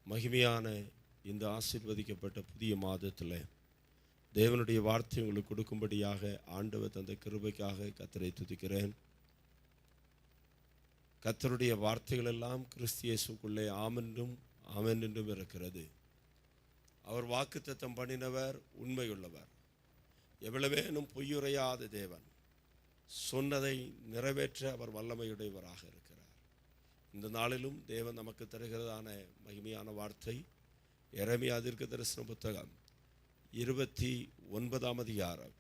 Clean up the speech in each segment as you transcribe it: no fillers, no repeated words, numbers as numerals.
மகிமையான இந்த ஆசீர்வதிக்கப்பட்ட புதிய மாதத்தில் தேவனுடைய வார்த்தை உங்களுக்கு கொடுக்கும்படியாக ஆண்டவர் தந்த கிருபைக்காக கர்த்தரை துதிக்கிறேன். கர்த்தருடைய வார்த்தைகள் எல்லாம் கிறிஸ்து இயேசுக்குள்ளே ஆமென்றும் ஆமென் என்றும் இருக்கிறது. அவர் வாக்குத்தத்தம் பண்ணினவர் உண்மையுள்ளவர், எவ்வளவேனும் பொய்யுரையாத தேவன், சொன்னதை நிறைவேற்ற அவர் வல்லமையுடையவராக இருக்கிறார். இந்த நாளிலும் தேவன் நமக்கு தருகிறதான மகிமையான வார்த்தை எரேமியா தீர்க்கதரிசன புத்தகம் 29ஆம் அதிகாரம்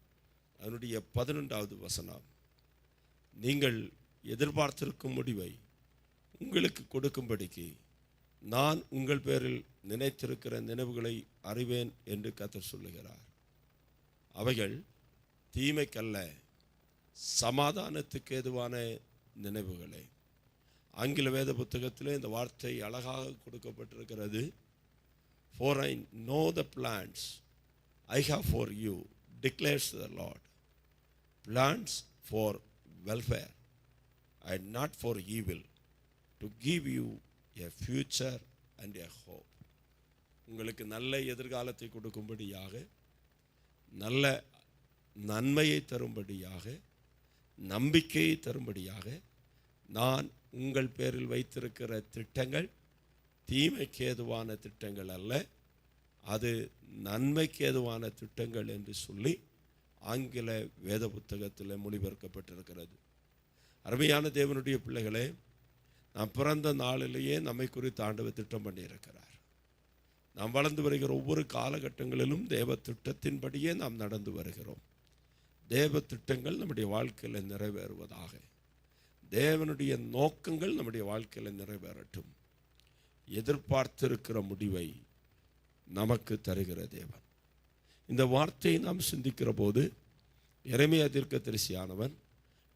அதனுடைய 11வது வசனம். நீங்கள் எதிர்பார்த்திருக்கும் முடிவை உங்களுக்கு கொடுக்கும்படிக்கு நான் உங்கள் பேரில் நினைத்திருக்கிற நினைவுகளை அறிவேன் என்று கர்த்தர் சொல்லுகிறார். அவைகள் தீமைக்கல்ல, சமாதானத்துக்கு ஏதுவான நினைவுகளே. ஆங்கில வேத புத்தகத்திலே இந்த வார்த்தை அழகாக கொடுக்கப்பட்டிருக்கிறது. For I know the plans I have for you, declares the Lord, plans for welfare and not for evil, to give you a future and a hope. உங்களுக்கு நல்ல எதிர்காலத்தை கொடுக்கும்படியாக, நல்ல நன்மையை தரும்படியாக, நம்பிக்கையை தரும்படியாக நான் உங்கள் பேரில் வைத்திருக்கிற திட்டங்கள் தீமைக்கு ஏதுவான திட்டங்கள் அல்ல, அது நன்மைக்கு ஏதுவான திட்டங்கள் என்று சொல்லி ஆங்கில வேத புத்தகத்தில் மொழிபெயர்க்கப்பட்டிருக்கிறது. அருமையான தேவனுடைய பிள்ளைகளே, நாம் பிறந்த நாளிலேயே நம்மை குறித்து ஆண்டவர் திட்டம் பண்ணியிருக்கிறார். நாம் வளர்ந்து வருகிற ஒவ்வொரு காலகட்டங்களிலும் தேவ திட்டத்தின்படியே நாம் நடந்து வருகிறோம். தேவ திட்டங்கள் நம்முடைய வாழ்க்கையில் நிறைவேறுவதாக, தேவனுடைய நோக்கங்கள் நம்முடைய வாழ்க்கையில் நிறைவேறட்டும். எதிர்பார்த்திருக்கிற முடிவை நமக்கு தருகிற தேவன். இந்த வார்த்தையை நாம் சிந்திக்கிற போது எரேமியா தீர்க்கதரிசியானவன்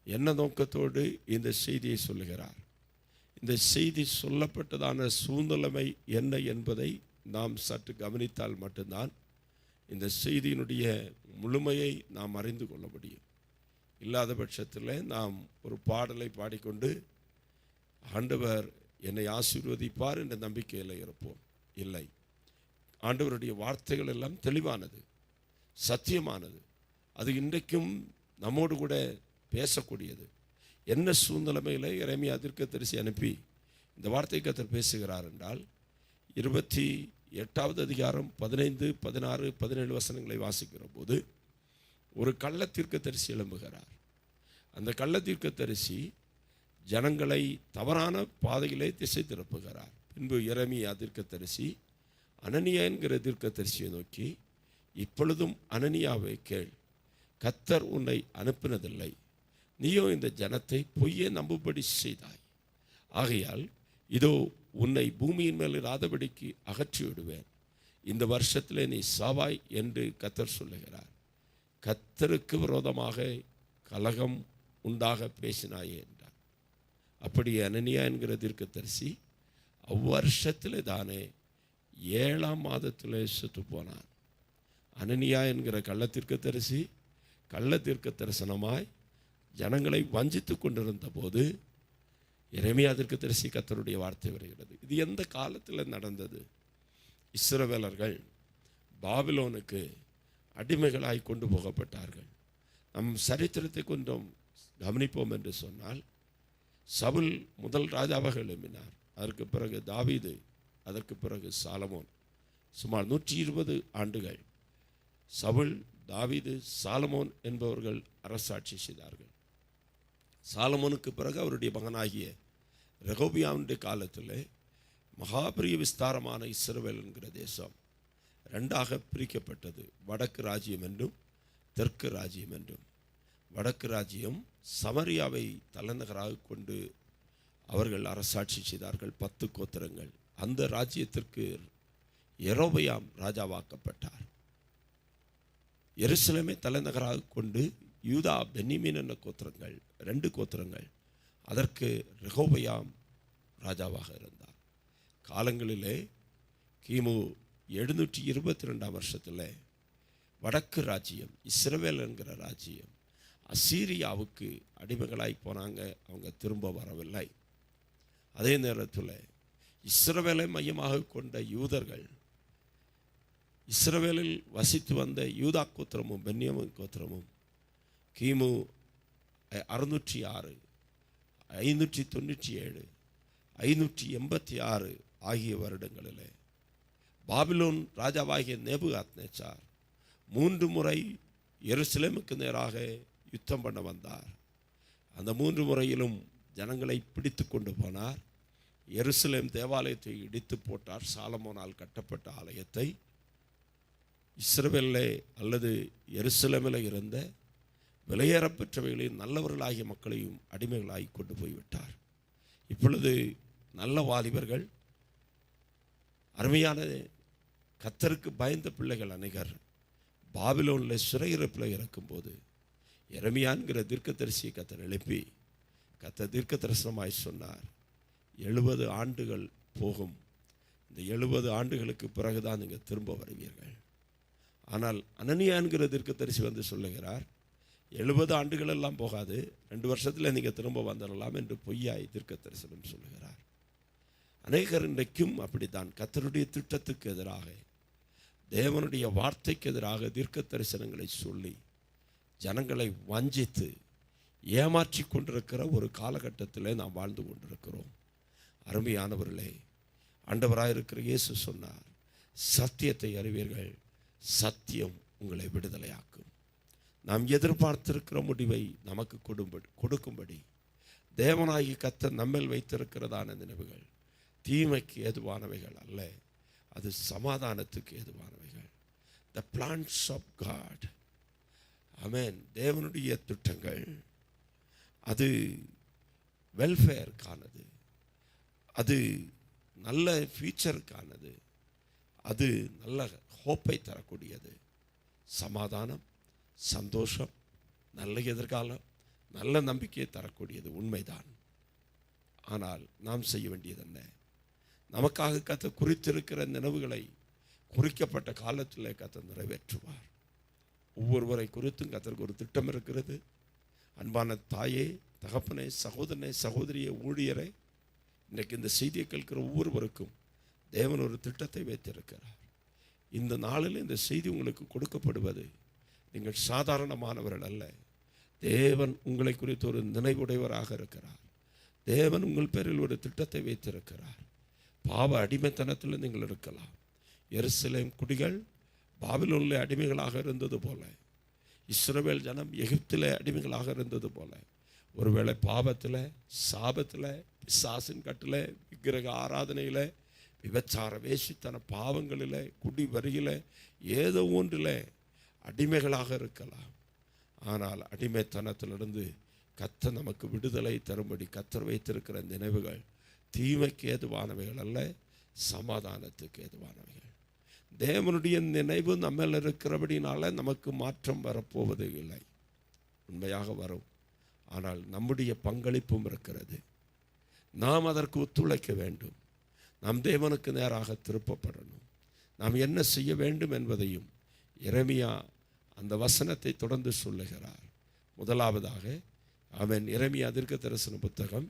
என்ன நோக்கத்தோடு இந்த செய்தியை சொல்லுகிறார், இந்த செய்தி சொல்லப்பட்டதான சூழ்நிலைமை என்ன என்பதை நாம் சற்று கவனித்தால் மட்டும்தான் இந்த செய்தியினுடைய முழுமையை நாம் அறிந்து கொள்ள முடியும். இல்லாத பட்சத்தில் நாம் ஒரு பாடலை பாடிக்கொண்டு ஆண்டவர் என்னை ஆசீர்வதிப்பார் என்ற நம்பிக்கையில் இருப்போம். இல்லை, ஆண்டவருடைய வார்த்தைகள் எல்லாம் தெளிவானது, சத்தியமானது. அது இன்றைக்கும் நம்மோடு கூட பேசக்கூடியது. என்ன சூழ்நிலைமையில் எரேமியா தீர்க்கதரிசி அனுப்பி இந்த வார்த்தை கர்த்தர் பேசுகிறார் என்றால், 28வது அதிகாரம் 15, 16, 17 வசனங்களை வாசிக்கிற போது ஒரு கள்ள தீர்க்கதரிசி எழும்புகிறார். அந்த கள்ள தீர்க்கதரிசி ஜனங்களை தவறான பாதையிலே திசை திருப்புகிறார். பின்பு எரேமியா தீர்க்கதரிசி அனனியா என்கிற தீர்க்கதரிசியை நோக்கி, இப்பொழுதும் அனனியாவை கேள், கர்த்தர் உன்னை அனுப்பினதில்லை, நீயோ இந்த ஜனத்தை பொய்யே நம்பும்படி செய்தாய். ஆகையால் இதோ உன்னை பூமியின் மேல் இராதபடிக்கு அகற்றி விடுவேன், இந்த வருஷத்திலே நீ சாவாய் என்று கர்த்தர் சொல்லுகிறார். கர்த்தருக்கு விரோதமாக கலகம் உண்டாக பேசினாயே என்றார். அப்படி அனனியா என்கிற தீர்க்கதரிசி அவ்வருஷத்திலே தானே 7ஆம் மாதத்திலே செத்து போனான். அனனியா என்கிற கள்ள தீர்க்கதரிசி கள்ள தீர்க்க தரிசனமாய் ஜனங்களை வஞ்சித்து கொண்டிருந்த போது எரேமியா தீர்க்கதரிசி கர்த்தருடைய வார்த்தை வருகிறது. இது எந்த காலத்தில் நடந்தது? இஸ்ரவேலர்கள் பாபிலோனுக்கு அடிமைகளாய் கொண்டு போகப்பட்டார்கள். நம் சரித்திரத்தை கொஞ்சம் கவனிப்போம் என்று சொன்னால், சவுல் முதல் ராஜாவாக எழும்பினார். அதற்கு பிறகு தாவீது, அதற்கு பிறகு சாலமோன். சுமார் 120 ஆண்டுகள் சவுல், தாவீது, சாலமோன் என்பவர்கள் அரசாட்சி செய்தார்கள். சாலமோனுக்கு பிறகு அவருடைய மகனாகிய ரெகோபியாமுடைய காலத்தில் மகாபெரிய விஸ்தாரமான இஸ்ரவேல் என்கிற தேசம் 2ஆக பிரிக்கப்பட்டது. வடக்கு ராஜ்யம் என்றும் தெற்கு ராஜ்யம் என்றும். வடக்கு ராஜ்யம் சமரியாவை தலைநகராக கொண்டு அவர்கள் அரசாட்சி செய்தார்கள், 10 கோத்திரங்கள். அந்த ராஜ்யத்திற்கு யெரொபெயாம் ராஜாவாக்கப்பட்டார். எருசலேமை தலைநகராக கொண்டு யூதா, பென்யமீன் என்ற கோத்திரங்கள், 2 கோத்திரங்கள், அதற்கு ரெகோபெயாம் ராஜாவாக இருந்தார். காலங்களிலே கிமு 722ஆம் வருஷத்தில் வடக்கு ராஜ்யம், இஸ்ரவேல் என்கிற ராஜ்யம் அசீரியாவுக்கு அடிமைகளாய் போனாங்க. அவங்க திரும்ப வரவில்லை. அதே நேரத்தில் இஸ்ரவேலை மையமாக கொண்ட யூதர்கள், இஸ்ரவேலில் வசித்து வந்த யூதா கோத்திரமும் பென்யாமின் கோத்திரமும் கிமு 606, 597, 586 ஆகிய வருடங்களிலே பாபிலோன் ராஜாவாகிய நேபுகாத்நேச்சார் 3 முறை எருசலேமுக்கு நேராக யுத்தம் பண்ண வந்தார். அந்த 3 முறையிலும் ஜனங்களை பிடித்து கொண்டு போனார். எருசலேம் தேவாலயத்தை இடித்து போட்டார். சாலமோனால் கட்டப்பட்ட ஆலயத்தை இஸ்ரவேலிலே அல்லது எருசலேமில் இருந்த விலையேறப்பெற்றவைகளையும் நல்லவர்களாகிய மக்களையும் அடிமைகளாகி கொண்டு போய்விட்டார். இப்பொழுது நல்ல வாலிபர்கள், அருமையான கர்த்தருக்கு பயந்த பிள்ளைகள் அநேகர் பாபிலோனில் சிறையிருப்பில் இருக்கும்போது எரேமியாங்கிற தீர்க்கதரிசியை கர்த்தர் எழுப்பி கர்த்தர் தீர்க்க தரிசனமாய் சொன்னார், 70 ஆண்டுகள் போகும், இந்த 70 ஆண்டுகளுக்கு பிறகுதான் நீங்கள் திரும்ப வருவீர்கள். ஆனால் அனனியா என்கிற தீர்க்கதரிசி வந்து சொல்லுகிறார், 70 ஆண்டுகள் எல்லாம் போகாது, 2 வருஷத்தில் நீங்கள் திரும்ப வந்துடலாம் என்று பொய்யாய் தீர்க்க தரிசனம் சொல்லுகிறார். அநேகர் இன்றைக்கும் அப்படித்தான் கர்த்தருடைய திட்டத்துக்கு எதிராக, தேவனுடைய வார்த்தைக்கு எதிராக தீர்க்க தரிசனங்களை சொல்லி ஜனங்களை வஞ்சித்து ஏமாற்றி கொண்டிருக்கிற ஒரு காலகட்டத்திலே நாம் வாழ்ந்து கொண்டிருக்கிறோம். அருமையானவர்களே, ஆண்டவராயிருக்கிற இயேசு சொன்னார், சத்தியத்தை அறிவீர்கள், சத்தியம் உங்களை விடுதலையாக்கும். நாம் எதிர்பார்த்திருக்கிற முடிவை நமக்கு கொடுக்கும்படி தேவனாகி கர்த்தர் நம்மேல் வைத்திருக்கிறதான நினைவுகள் தீமைக்கு ஏதுவானவைகள் அல்ல, அது சமாதானத்துக்கு ஏதுவானவைகள். த பிளான்ஸ் ஆஃப் காட், ஆமென். தேவனுடைய திட்டங்கள் அது வெல்ஃபேருக்கானது, அது நல்ல ஃபியூச்சருக்கானது, அது நல்ல ஹோப்பை தரக்கூடியது. சமாதானம், சந்தோஷம், நல்ல எதிர்காலம், நல்ல நம்பிக்கையை தரக்கூடியது உண்மைதான். ஆனால் நாம் செய்ய வேண்டியது என்ன? நமக்காக கர்த்தர் குறித்திருக்கிற நினைவுகளை குறிக்கப்பட்ட காலத்தில் கர்த்தர் நிறைவேற்றுவார். ஒவ்வொருவரை குறித்தும் கர்த்தருக்கு ஒரு திட்டம் இருக்கிறது. அன்பான தாயே, தகப்பனே, சகோதரனே, சகோதரியே, ஊழியரை, இன்றைக்கு இந்த செய்தியை கேட்கிற ஒவ்வொருவருக்கும் தேவன் ஒரு திட்டத்தை வைத்திருக்கிறார். இந்த நாளில் இந்த செய்தி உங்களுக்கு கொடுக்கப்படுவது நீங்கள் சாதாரணமானவர்கள் அல்ல. தேவன் உங்களை குறித்து ஒரு நினைவுடையவராக இருக்கிறார். தேவன் உங்கள் பேரில் ஒரு திட்டத்தை வைத்திருக்கிறார். பாவ அடிமைத்தனத்தில் நீங்கள் இருக்கலாம். எருசலேம் குடிகள் பாபிலோனிலே அடிமைகளாக இருந்தது போல, இஸ்ரவேல் ஜனம் எகிப்திலே அடிமைகளாக இருந்தது போல, ஒருவேளை பாவத்தில், சாபத்தில், பிசாசின் கட்டில், விக்கிரக ஆராதனையில், விபச்சார வேசித்தன பாவங்களில், குடி வரியில், ஏதோ ஒன்றில் அடிமைகளாக இருக்கலாம். ஆனால் அடிமைத்தனத்திலிருந்து கர்த்தர் நமக்கு விடுதலை தரும்படி கர்த்தர் வைத்திருக்கிற நினைவுகள் தீமைக்கு ஏதுவானவைகள் அல்ல, சமாதானத்துக்கு ஏதுவானவைகள். தேவனுடைய நினைவு நம்மில் இருக்கிறபடினால நமக்கு மாற்றம் வரப்போவது இல்லை. உண்மையாக வரும், ஆனால் நம்முடைய பங்களிப்பும் இருக்கிறது. நாம் அதற்கு ஒத்துழைக்க வேண்டும். நாம் தேவனுக்கு நேராக திருப்பப்படணும். நாம் என்ன செய்ய வேண்டும் என்பதையும் எரேமியா அந்த வசனத்தை தொடர்ந்து சொல்லுகிறார். முதலாவதாக அவன் எரேமியா தீர்க்கதரிசன புத்தகம்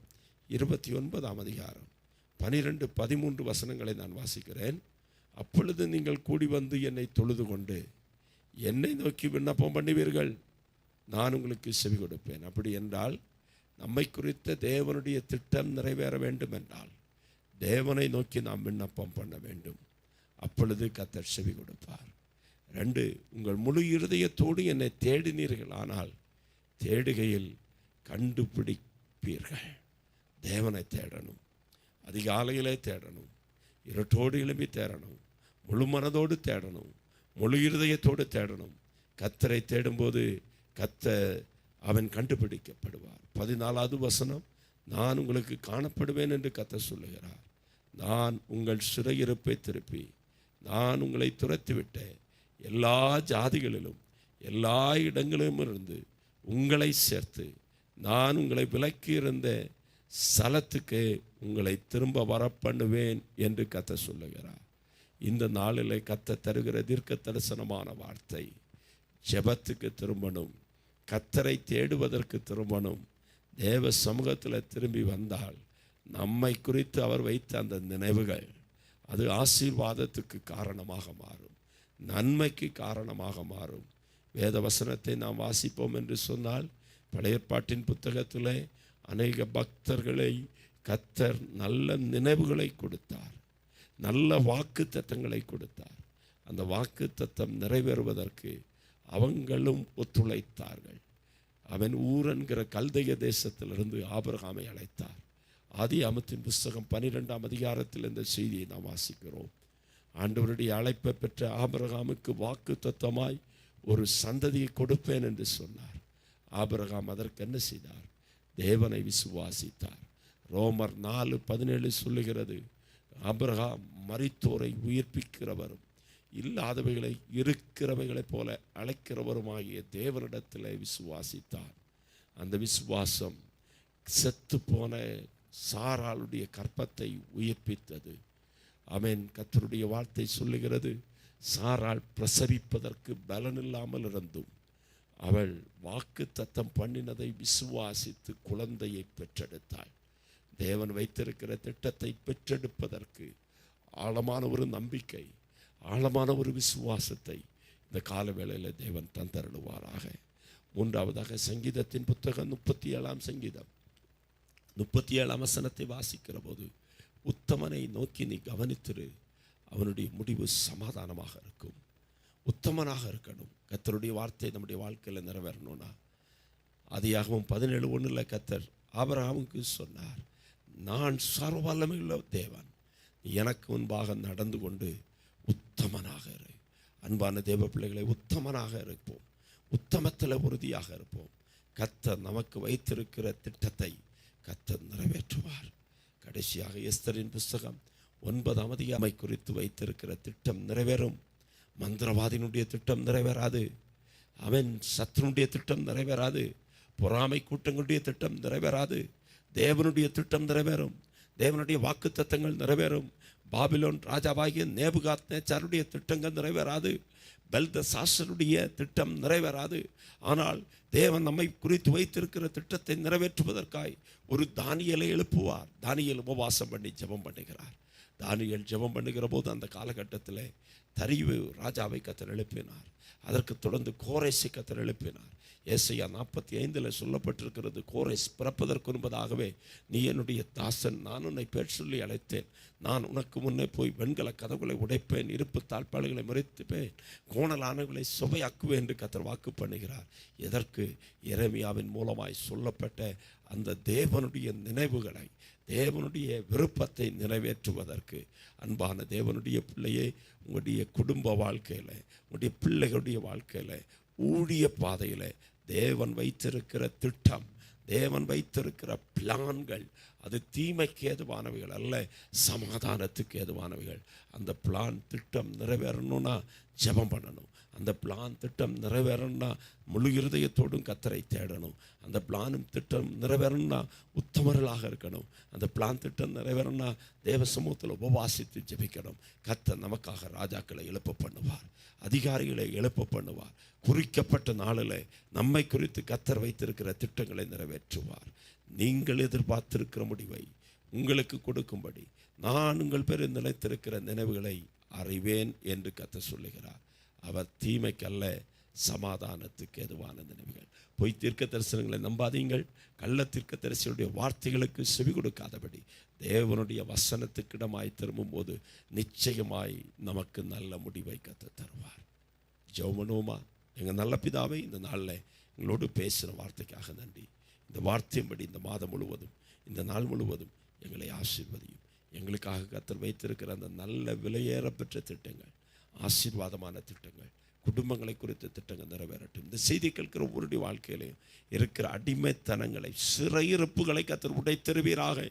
29ஆம் அதிகாரம் 12, 13 வசனங்களை நான் வாசிக்கிறேன். அப்பொழுது நீங்கள் கூடி வந்து என்னை தொழுது கொண்டு என்னை நோக்கி விண்ணப்பம் பண்ணுவீர்கள், நான் உங்களுக்கு செவி கொடுப்பேன். அப்படி என்றால் நம்மை குறித்த தேவனுடைய திட்டம் நிறைவேற வேண்டும் என்றால் தேவனை நோக்கி நாம் விண்ணப்பம் பண்ண வேண்டும். அப்பொழுது கர்த்தர் செவி கொடுப்பார். 2, உங்கள் முழு இருதயத்தோடு என்னை தேடினீர்கள், ஆனால் தேடுகையில் கண்டுபிடிப்பீர்கள். தேவனை தேடணும், அதிகாலையிலே தேடணும், இருட்டோடு எழுப்பி தேடணும், முழு மனதோடு தேடணும், முழு இருதயத்தோடு தேடணும். கர்த்தரை தேடும்போது கர்த்தர் அவன் கண்டுபிடிக்கப்படுவார். 14வது வசனம், நான் உங்களுக்கு காணப்படுவேன் என்று கர்த்தர் சொல்லுகிறார். நான் உங்கள் சிறையிருப்பை திருப்பி நான் உங்களை துரத்திவிட்ட எல்லா ஜாதிகளிலும் எல்லா இடங்களிலும் இருந்து உங்களை சேர்த்து நான் உங்களை விலக்கி இருந்த ஸ்தலத்துக்கு உங்களை திரும்ப வரப்பண்ணுவேன் என்று கர்த்தர் சொல்லுகிறார். இந்த நாளிலே கர்த்தர் தருகிற தீர்க்க தரிசனமான வார்த்தை, ஜெபத்துக்கு திரும்பணும், கர்த்தரை தேடுவதற்கு திரும்பணும். தேவ சமூகத்தில் திரும்பி வந்தால் நம்மை குறித்து அவர் வைத்த அந்த நினைவுகள் அது ஆசீர்வாதத்துக்கு காரணமாக மாறும், நன்மைக்கு காரணமாக மாறும். வேத வசனத்தை நாம் வாசிப்போம் என்று சொன்னால், பழைய ஏற்பாட்டின் புத்தகத்திலே அநேக பக்தர்களை கர்த்தர் நல்ல நினைவுகளை கொடுத்தார், நல்ல வாக்கு தத்தங்களை கொடுத்தார். அந்த வாக்கு தத்தம் நிறைவேறுவதற்கு அவங்களும் ஒத்துழைத்தார்கள். அவன் ஊர் என்கிற கல்தைய தேசத்திலிருந்து ஆபிரகாமை அழைத்தார். ஆதியாகமத்தின் புஸ்தகம் 12ஆம் அதிகாரத்தில் இந்த செய்தியை நாம் வாசிக்கிறோம். ஆண்டவருடைய அழைப்பை பெற்ற ஆபிரகாமுக்கு வாக்கு தத்தமாய் ஒரு சந்ததியை கொடுப்பேன் என்று சொன்னார். ஆபிரகாம் அதற்கு என்ன செய்தார்? தேவனை விசுவாசித்தார். ரோமர் 4:17 சொல்லுகிறது, ஆபிரகாம் மரித்தோரை உயிர்ப்பிக்கிறவரும் இல்லாதவைகளை இருக்கிறவைகளைப் போல அழைக்கிறவருமாகிய தேவனிடத்தில் விசுவாசித்தார். அந்த விசுவாசம் செத்து போன சாராளுடைய கற்பத்தை உயிர்ப்பித்தது. ஆமென். கர்த்தருடைய வார்த்தை சொல்லுகிறது, சாராள் பிரசவிப்பதற்கு பலனில்லாமல் இருந்தும் அவள் வாக்கு தத்தம் பண்ணினதை விசுவாசித்து குழந்தையை பெற்றெடுத்தாள். தேவன் வைத்திருக்கிற திட்டத்தை பெற்றெடுப்பதற்கு ஆழமான ஒரு நம்பிக்கை, ஆழமான ஒரு விசுவாசத்தை இந்த காலவேளையில் தேவன் தந்தருளுவாராக. மூன்றாவதாக சங்கீதத்தின் புத்தகம் 37ஆம் சங்கீதம் 37ஆம் வசனத்தை வாசிக்கிற போது, உத்தமனை நோக்கி நீ கவனித்திரு, அவனுடைய முடிவு சமாதானமாக இருக்கும். உத்தமனாக இருக்கணும். கர்த்தருடைய வார்த்தை நம்முடைய வாழ்க்கையில் நிறைவேறணும்னா, ஆதியாகமம் 17:1 கர்த்தர் ஆபிரகாமுக்கு சொன்னார், நான் சர்வ வல்லமையுள்ள தேவன், எனக்கு முன்பாக நடந்து கொண்டு உத்தமனாக இரு. அன்பான தேவ பிள்ளைகளை, உத்தமனாக இருப்போம், உத்தமத்தில் உறுதியாக இருப்போம். கர்த்தர் நமக்கு வைத்திருக்கிற திட்டத்தை கர்த்தர் நிறைவேற்றுவார். கடைசியாக எஸ்தரின் புஸ்தகம் 9ஆம் அதிகாரம் குறித்து வைத்திருக்கிற திட்டம் நிறைவேறும். மந்திரவாதியினுடைய திட்டம் நிறைவேறாது, அவன் சத்ருனுடைய திட்டம் நிறைவேறாது, பொறாமை கூட்டங்களுடைய திட்டம் நிறைவேறாது. தேவனுடைய திட்டம் நிறைவேறும், தேவனுடைய வாக்கு தத்தங்கள் நிறைவேறும். பாபிலோன் ராஜாவாகிய நேபுகாத்நேச்சாருடைய திட்டங்கள் நிறைவேறாது, பெல்தசாசருடைய திட்டம் நிறைவேறாது. ஆனால் தேவன் நம்மை குறித்து வைத்திருக்கிற திட்டத்தை நிறைவேற்றுவதற்காய் ஒரு தானியேலை எழுப்புவார். தானியேல் உபவாசம் பண்ணி ஜெபம் பண்ணுகிறார். தானியேல் ஜெபம் பண்ணுகிற போது அந்த காலகட்டத்தில் தரியு ராஜாவை கர்த்தர் எழுப்பினார். அதற்கு தொடர்ந்து கோரேசை கர்த்தர் எழுப்பினார். ஏசாயா 45 சொல்லப்பட்டிருக்கிறது, கோரேஸ் பிறப்பதற்கு முன்பதாகவே நீ என்னுடைய தாசன், நான் உன்னை பேர் சொல்லி அழைத்தேன், நான் உனக்கு முன்னே போய் வெண்கல கதவுகளை உடைப்பேன், இருப்பு தாழ்பாடுகளை முறைத்துப்பேன், கோணலானவர்களை சுவையாக்குவேன் என்று கர்த்தர் வாக்கு பண்ணுகிறார். எதற்கு? எரேமியாவின் மூலமாய் சொல்லப்பட்ட அந்த தேவனுடைய நினைவுகளை, தேவனுடைய விருப்பத்தை நிறைவேற்றுவதற்கு. அன்பான தேவனுடைய பிள்ளையே, உங்களுடைய குடும்ப வாழ்க்கையில், உங்களுடைய பிள்ளைகளுடைய வாழ்க்கையில், ஊழிய பாதையில் தேவன் வைத்திருக்கிற திட்டம், தேவன் வைத்திருக்கிற பிளான்கள் அது தீமைக்கு ஏதுவானவைகள் அல்ல, சமாதானத்துக்கு ஏதுவானவைகள். அந்த பிளான் திட்டம் நிறைவேறணும்னா ஜெபம் பண்ணணும். அந்த பிளான் திட்டம் நிறைவேறணும்னா முழு இருதயத்தோடும் கர்த்தரை தேடணும். அந்த பிளானும் திட்டம் நிறைவேறணும்னா உத்தமர்களாக இருக்கணும். அந்த பிளான் திட்டம் நிறைவேறணும்னா தேவ சமூகத்தில் உபவாசித்து ஜெபிக்கணும். கர்த்தர் நமக்காக ராஜாக்களை எழுப்ப பண்ணுவார், அதிகாரிகளை எழுப்ப பண்ணுவார். குறிக்கப்பட்ட நாளில் நம்மை குறித்து கர்த்தர் வைத்திருக்கிற திட்டங்களை நிறைவேற்றுவார். நீங்கள் எதிர்பார்த்திருக்கிற முடிவை உங்களுக்கு கொடுக்கும்படி நான் உங்கள் பேரில் நிலைத்திருக்கிற நினைவுகளை அறிவேன் என்று கர்த்தர் சொல்லுகிறார். அவர் தீமைக்கல்ல, சமாதானத்துக்கு ஏதுவான நினைவுகள். பொய் தீர்க்க தரிசனங்களை நம்பாதீங்கள். கள்ள தீர்க்க தரிசனுடைய வார்த்தைகளுக்கு செவி கொடுக்காதபடி தேவனுடைய வசனத்துக்கு இடமாய் திரும்பும் போது நிச்சயமாய் நமக்கு நல்ல முடிவை கர்த்தர் தருவார். ஜெபமனோமா. எங்கள் நல்ல பிதாவை, இந்த நாளில் எங்களோடு பேசுகிற வார்த்தைக்காக நன்றி. இந்த வார்த்தையின்படி இந்த மாதம் முழுவதும், இந்த நாள் முழுவதும் எங்களை ஆசீர்வதியும். எங்களுக்காக கர்த்தர் வைத்திருக்கிற அந்த நல்ல விலையேற பெற்ற திட்டங்கள், ஆசீர்வாதமான திட்டங்கள், குடும்பங்களை குறித்த திட்டங்கள் நிறைவேறட்டும். இந்த செய்தி கேட்கிற ஒவ்வொருடைய வாழ்க்கையிலையும் இருக்கிற அடிமைத்தனங்களை, சிறையிருப்புகளை கர்த்தர் உடைத்தருவீராக.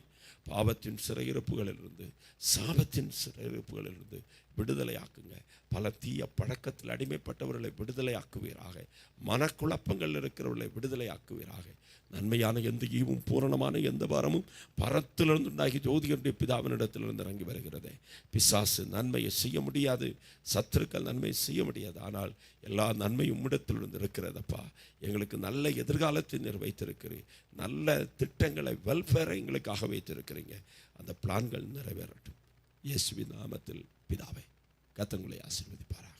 பாவத்தின் சிறையிருப்புகளிலிருந்து, சாபத்தின் சிறையிருப்புகளிலிருந்து விடுதலையாக்குங்க. பல தீய பழக்கத்தில் அடிமைப்பட்டவர்களை விடுதலையாக்குவீராக. மனக்குழப்பங்கள் இருக்கிறவர்களை விடுதலையாக்குவீராக. நன்மையான எந்த ஈவும் பூரணமான எந்த வாரமும் பரத்திலிருந்து உண்டாகி ஜோதிகருடைய பிதாவினிடத்திலிருந்து இறங்கி வருகிறதே. பிசாசு நன்மையை செய்ய முடியாது, சத்துருக்கள் நன்மையை செய்ய முடியாது. ஆனால் எல்லா நன்மையும் உம்மிடத்திலிருந்து இருக்கிறதப்பா. எங்களுக்கு நல்ல எதிர்காலத்தை நீர் வைத்திருக்கிறீர், நல்ல திட்டங்களை, வெல்ஃபேரை எங்களுக்காக வைத்திருக்கிறீர். இருக்கிறீங்க. அந்த பிளான்கள் நிறைவேறட்டும். இயேசுவின் நாமத்தில் பிதாவே. கர்த்தர் உங்களை ஆசீர்வதிப்பாராக.